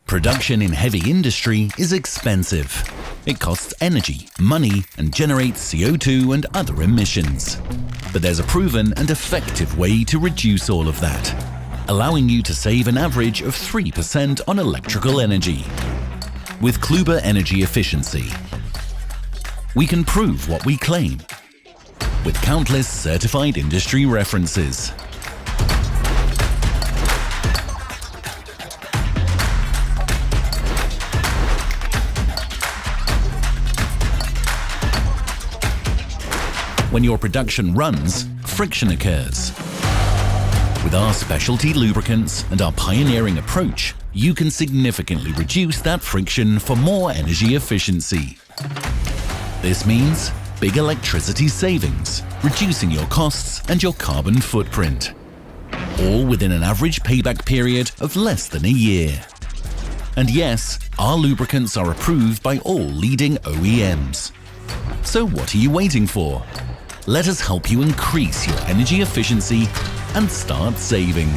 Production in heavy industry is expensive. It costs energy, money, and generates CO2 and other emissions. But there's a proven and effective way to reduce all of that, allowing you to save an average of 3% on electrical energy. With Kluber Energy Efficiency, we can prove what we claim with countless certified industry references. When your production runs, friction occurs. With our specialty lubricants and our pioneering approach, you can significantly reduce that friction for more energy efficiency. This means big electricity savings, reducing your costs and your carbon footprint, all within an average payback period of less than a year. And yes, our lubricants are approved by all leading OEMs. So what are you waiting for? Let us help you increase your energy efficiency and start saving.